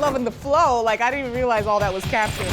loving the flow. Like, I didn't even realize all that was captured.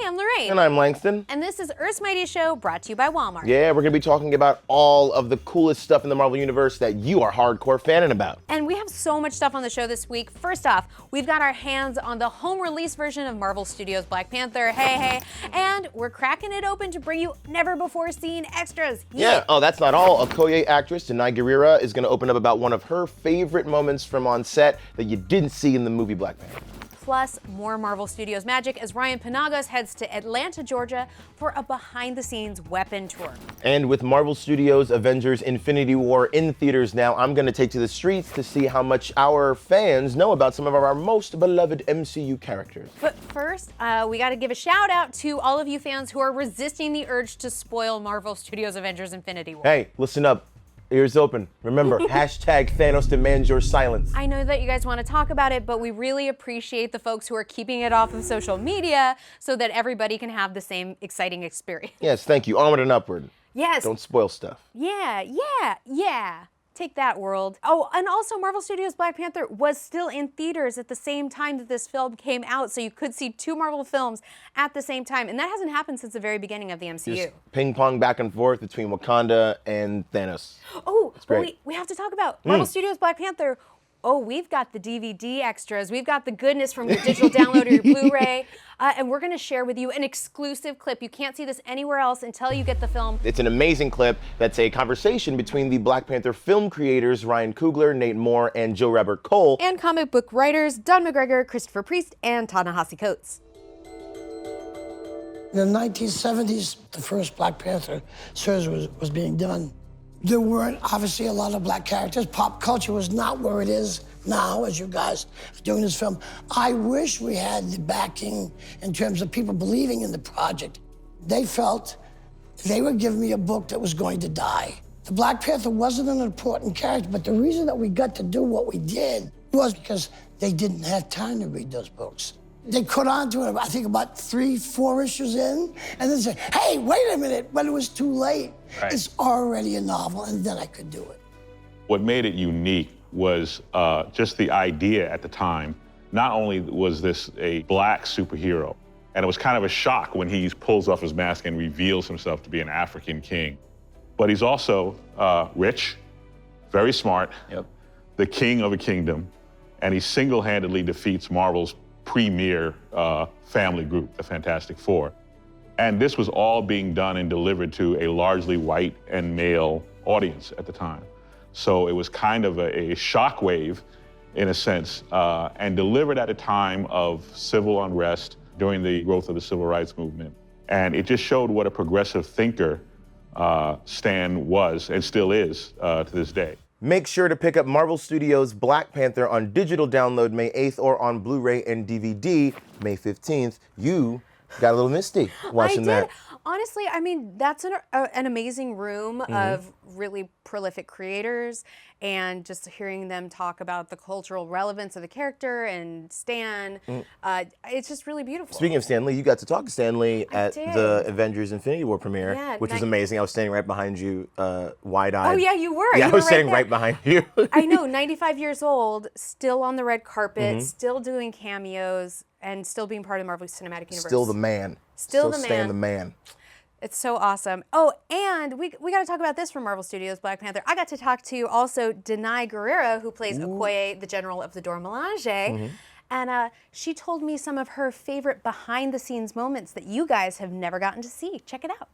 I'm Lorraine. And I'm Langston. And this is Earth's Mightiest Show, brought to you by Walmart. Yeah, we're going to be talking about all of the coolest stuff in the Marvel Universe that you are hardcore fanning about. And we have so much stuff on the show this week. First off, we've got our hands on the home release version of Marvel Studios Black Panther, hey. And we're cracking it open to bring you never before seen extras. Yeah, oh, that's not all. Okoye actress Danai Gurira is going to open up about one of her favorite moments from on set that you didn't see in the movie Black Panther. Plus, more Marvel Studios magic as Ryan Penagos heads to Atlanta, Georgia for a behind-the-scenes weapon tour. And with Marvel Studios Avengers Infinity War in theaters now, I'm going to take to the streets to see how much our fans know about some of our most beloved MCU characters. But first, we got to give a shout out to all of you fans who are resisting the urge to spoil Marvel Studios Avengers Infinity War. Hey, listen up. Ears open. Remember, hashtag Thanos demands your silence. I know that you guys want to talk about it, but we really appreciate the folks who are keeping it off of social media so that everybody can have the same exciting experience. Yes, thank you. Onward and upward. Yes. Don't spoil stuff. Yeah. Take that, world. Oh, and also Marvel Studios Black Panther was still in theaters at the same time that this film came out, so you could see two Marvel films at the same time, and that hasn't happened since the very beginning of the MCU. Just ping pong back and forth between Wakanda and Thanos. Oh, we have to talk about Marvel Studios Black Panther. Oh, we've got the DVD extras. We've got the goodness from your digital download or your Blu-ray. And we're going to share with you an exclusive clip. You can't see this anywhere else until you get the film. It's an amazing clip that's a conversation between the Black Panther film creators, Ryan Coogler, Nate Moore, and Joe Robert Cole. And comic book writers, Don McGregor, Christopher Priest, and Ta-Nehisi Coates. In the 1970s, the first Black Panther series was being done. There weren't obviously a lot of black characters. Pop culture was not where it is now, as you guys are doing this film. I wish we had the backing in terms of people believing in the project. They felt they were giving me a book that was going to die. The Black Panther wasn't an important character, but the reason that we got to do what we did was because they didn't have time to read those books. They caught on to it, I think, about 3-4 issues in, and then say, hey, wait a minute, when it was too late. Right. It's already a novel, and then I could do it. What made it unique was just the idea at the time. Not only was this a black superhero, and it was kind of a shock when he pulls off his mask and reveals himself to be an African king, but he's also rich, very smart, the king of a kingdom, and he single-handedly defeats Marvel's premier family group, the Fantastic Four. And this was all being done and delivered to a largely white and male audience at the time. So it was kind of a shockwave, in a sense, and delivered at a time of civil unrest during the growth of the civil rights movement. And it just showed what a progressive thinker Stan was and still is to this day. Make sure to pick up Marvel Studios Black Panther on digital download May 8th or on Blu-ray and DVD May 15th. You got a little misty watching that. Honestly, I mean, that's an amazing room of really prolific creators, and just hearing them talk about the cultural relevance of the character and Stan, it's just really beautiful. Speaking of Stan Lee, you got to talk to Stan Lee at the Avengers Infinity War premiere, which was amazing. I was standing right behind you, wide-eyed. Oh yeah, you were. Yeah, I was standing right behind you. I know, 95 years old, still on the red carpet, still doing cameos, and still being part of the Marvel Cinematic Universe. Still the man. Still the Stan the man. It's so awesome. Oh, and we got to talk about this from Marvel Studios Black Panther. I got to talk to also Danai Gurira, who plays Okoye, the General of the Dora Milaje. And she told me some of her favorite behind-the-scenes moments that you guys have never gotten to see. Check it out.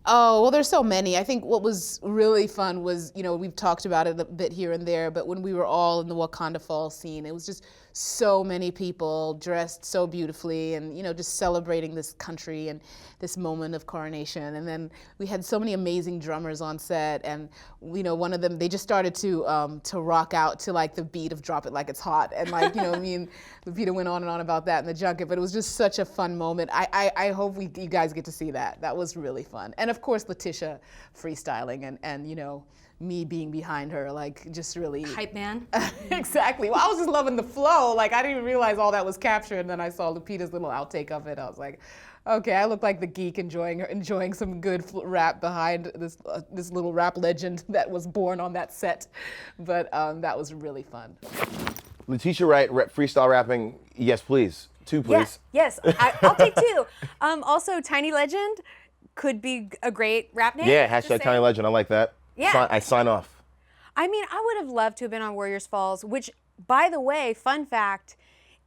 Oh, well, there's so many. I think what was really fun was, you know, we've talked about it a bit here and there, but when we were all in the Wakanda Falls scene, it was just so many people dressed so beautifully and, you know, just celebrating this country and this moment of coronation. And then we had so many amazing drummers on set, and, you know, one of them, they just started to rock out to like the beat of Drop It Like It's Hot. And like, you know, me and Lupita went on and on about that in the junket, but it was just such a fun moment. I hope you guys get to see that. That was really fun. And of course, Letitia freestyling and you know, me being behind her, like just really Hype man. Exactly. Well, I was just loving the flow. Like I didn't even realize all that was captured, and then I saw Lupita's little outtake of it. I was like, okay, I look like the geek enjoying some good rap behind this little rap legend that was born on that set. But that was really fun. Letitia Wright, freestyle rapping, yes please. 2 please. Yes, I'll take 2. Also, Tiny Legend could be a great rap name. Yeah, just hashtag saying. Tiny Legend, I like that. Yeah. I sign off. I mean, I would have loved to have been on Warriors Falls, which, by the way, fun fact,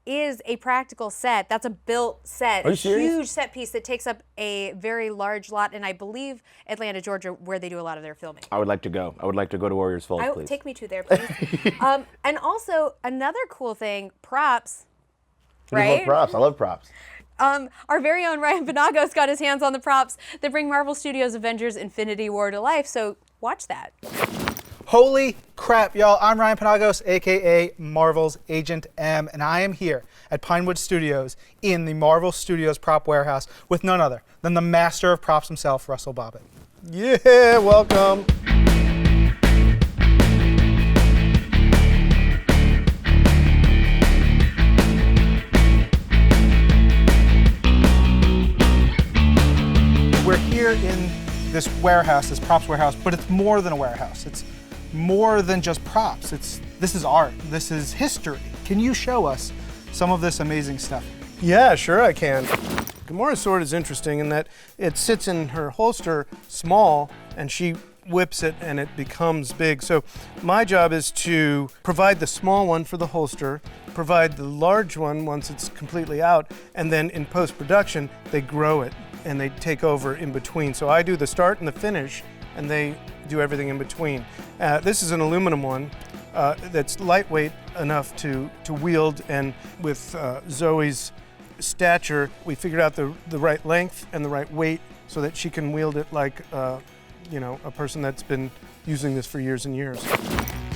is a practical set. That's a built set. Are you serious? Huge set piece that takes up a very large lot in, I believe, Atlanta, Georgia, where they do a lot of their filming. I would like to go. I would like to go to Warriors Falls, please. Take me to there, please. And also, another cool thing, props. I love props. I love props. Our very own Ryan Penagos got his hands on the props that bring Marvel Studios Avengers Infinity War to life, so watch that. Holy crap, y'all. I'm Ryan Penagos, AKA Marvel's Agent M, and I am here at Pinewood Studios in the Marvel Studios prop warehouse with none other than the master of props himself, Russell Bobbitt. Yeah, welcome. We're here in this warehouse, this props warehouse, but it's more than a warehouse. It's more than just props. This is art. This is history. Can you show us some of this amazing stuff? Yeah, sure I can. Gamora's sword is interesting in that it sits in her holster small and she whips it and it becomes big. So my job is to provide the small one for the holster, provide the large one once it's completely out, and then in post-production they grow it and they take over in between. So I do the start and the finish and they do everything in between. This is an aluminum one that's lightweight enough to wield, and with Zoe's stature, we figured out the right length and the right weight so that she can wield it like a person that's been using this for years and years.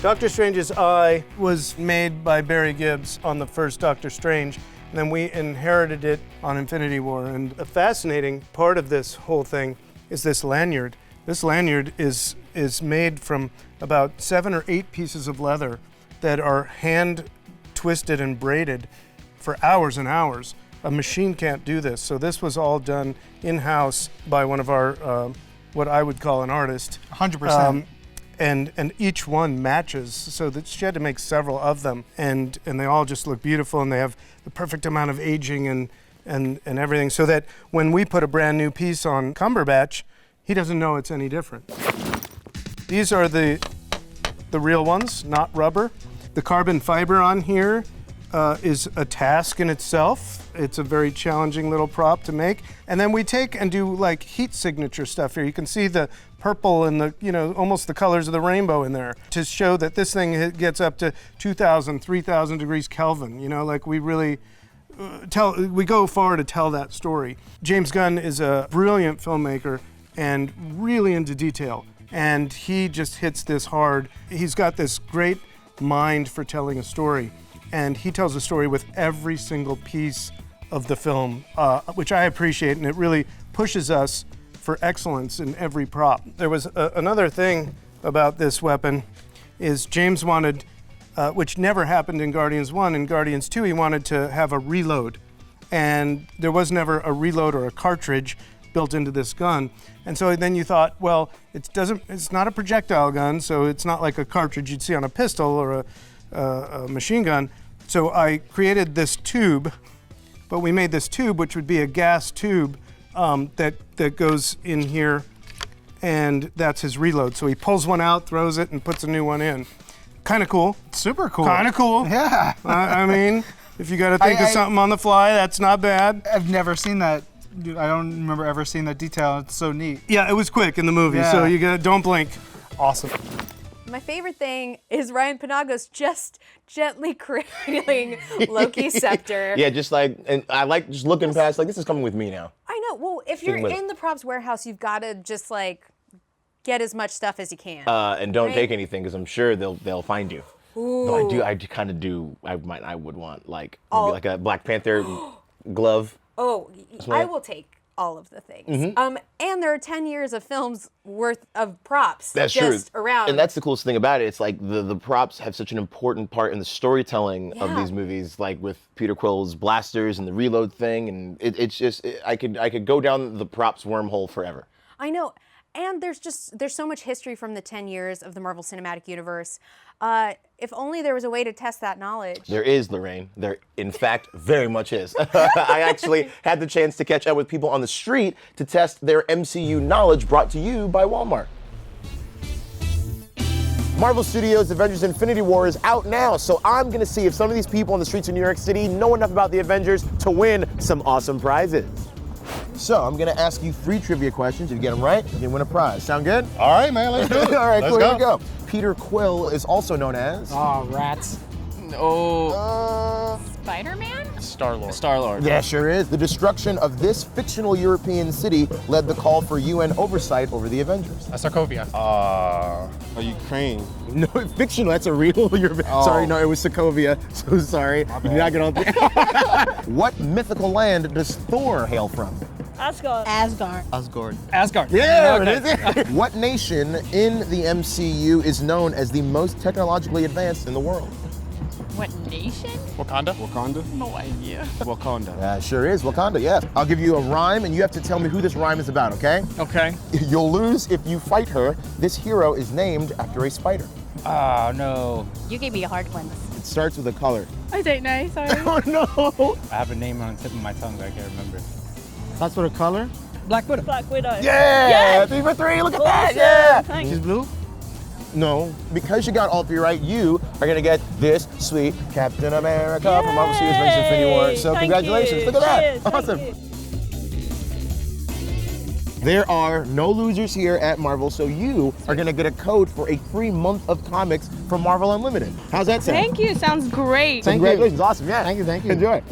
Doctor Strange's eye was made by Barry Gibbs on the first Doctor Strange, and then we inherited it on Infinity War. And a fascinating part of this whole thing is this lanyard. This lanyard is made from about 7 or 8 pieces of leather that are hand twisted and braided for hours and hours. A machine can't do this. So this was all done in-house by one of our, what I would call an artist. 100%. And each one matches, so that she had to make several of them, and they all just look beautiful, and they have the perfect amount of aging and everything, so that when we put a brand new piece on Cumberbatch, he doesn't know it's any different. These are the real ones, not rubber. The carbon fiber on here is a task in itself. It's a very challenging little prop to make. And then we take and do like heat signature stuff here. You can see the purple and the, almost the colors of the rainbow in there to show that this thing gets up to 2,000, 3,000 degrees Kelvin. Like we really we go far to tell that story. James Gunn is a brilliant filmmaker and really into detail. And he just hits this hard. He's got this great mind for telling a story. And he tells a story with every single piece of the film, which I appreciate, and it really pushes us for excellence in every prop. There was another thing about this weapon, is James wanted, which never happened in Guardians 1, in Guardians 2 he wanted to have a reload. And there was never a reload or a cartridge built into this gun. And so then you thought, well, it's not a projectile gun, so it's not like a cartridge you'd see on a pistol or a machine gun. So I created this tube, but we made this tube, which would be a gas tube that goes in here, and that's his reload. So he pulls one out, throws it, and puts a new one in. Kind of cool. Super cool. Kind of cool. Yeah. I mean, if you got to think of something on the fly, that's not bad. I've never seen that. I don't remember ever seeing that detail. It's so neat. Yeah, it was quick in the movie, Yeah. so don't blink. Awesome. My favorite thing is Ryan Penagos just gently cradling Loki's scepter. Yeah, just like, and I like just looking past, like, this is coming with me now. I know. Well, if you're Sticking with it. in the props warehouse, you've got to just like get as much stuff as you can. And don't Right. take anything, because I'm sure they'll find you. Ooh. Though I kind of do, I would want, like, maybe like a Black Panther glove. Oh, I will take all of the things. And there are 10 years of films worth of props That's just true. around. And that's the coolest thing about it. It's like the props have such an important part in the storytelling of these movies, like with Peter Quill's blasters and the reload thing. And I could go down the props wormhole forever. I know. And there's so much history from the 10 years of the Marvel Cinematic Universe. If only there was a way to test that knowledge. There is, Lorraine. There, in fact, very much is. I actually had the chance to catch up with people on the street to test their MCU knowledge, brought to you by Walmart. Marvel Studios' Avengers Infinity War is out now, so I'm gonna see if some of these people on the streets of New York City know enough about the Avengers to win some awesome prizes. So I'm gonna ask you 3 trivia questions. If you get them right, you can win a prize. Sound good? All right, man, let's do it. All right, let's cool, go. here we go. Peter Quill is also known as... Oh, rats. Spider-Man? Star-Lord. Star-Lord. Yeah, sure is. The destruction of this fictional European city led the call for UN oversight over the Avengers. Sokovia. Ukraine. No, fictional, that's a real European. Sorry, no, it was Sokovia. So sorry. You did not get on. What mythical land does Thor hail from? Asgard. Asgard. Yeah, it is. What nation in the MCU is known as the most technologically advanced in the world? What nation? Wakanda. Wakanda? No idea. Wakanda. Yeah, sure is. Wakanda, yes. I'll give you a rhyme and you have to tell me who this rhyme is about, okay? Okay. You'll lose if you fight her. This hero is named after a spider. Oh, no. You gave me a hard one. It starts with a color. I don't know, sorry. Oh, no. I have a name on the tip of my tongue, but I can't remember. That's what a color? Black Widow. Black Widow. Yeah! Yes! 3 for 3, look at that, Awesome. yeah! Thank She's you. blue? No, because you got all 3 right, you are gonna get this sweet Captain America from Marvel Studios Avengers Infinity War. So Thank congratulations, you. look at that, Cheers, thank awesome. you. There are no losers here at Marvel, so you are gonna get a code for a free month of comics from Marvel Unlimited. How's that sound? Thank you, sounds great. Congratulations, awesome, yeah. Thank you. Enjoy.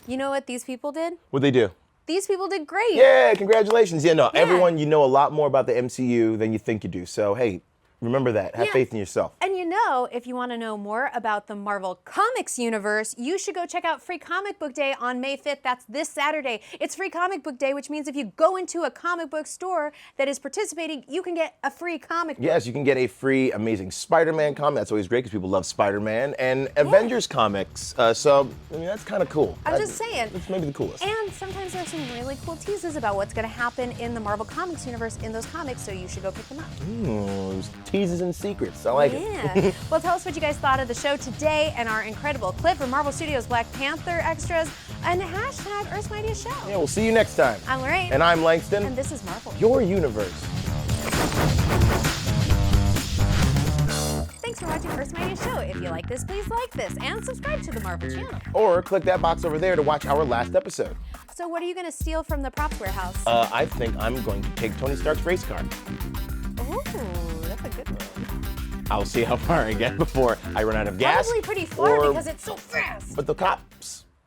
You know what these people did? What'd they do? These people did great. Yeah, congratulations. Yeah, no, Yeah. everyone, you know a lot more about the MCU than you think you do. So, hey, remember that. Have Yeah. faith in yourself. And you know, if you want to know more about the Marvel Comics universe, you should go check out Free Comic Book Day on May 5th. That's this Saturday. It's Free Comic Book Day, which means if you go into a comic book store that is participating, you can get a free comic book. Yes, you can get a free Amazing Spider-Man comic. That's always great because people love Spider-Man. And Avengers comics. So, I mean, that's kind of cool. I'm just saying. That's maybe the coolest. And sometimes there's some really cool teases about what's going to happen in the Marvel Comics universe in those comics, so you should go pick them up. Teases and secrets. I like it. Yeah. Well, tell us what you guys thought of the show today and our incredible clip from Marvel Studios Black Panther extras and hashtag Earth's Mightiest Show. Yeah, we'll see you next time. I'm Lorraine. And I'm Langston. And this is Marvel. Your universe. Thanks for watching Earth's Mightiest Show. If you like this, please like this and subscribe to the Marvel channel. Or click that box over there to watch our last episode. So what are you going to steal from the props warehouse? I think I'm going to take Tony Stark's race car. Ooh, that's a good one. I'll see how far I get before I run out of gas. Probably pretty far or- because it's so fast. But the cop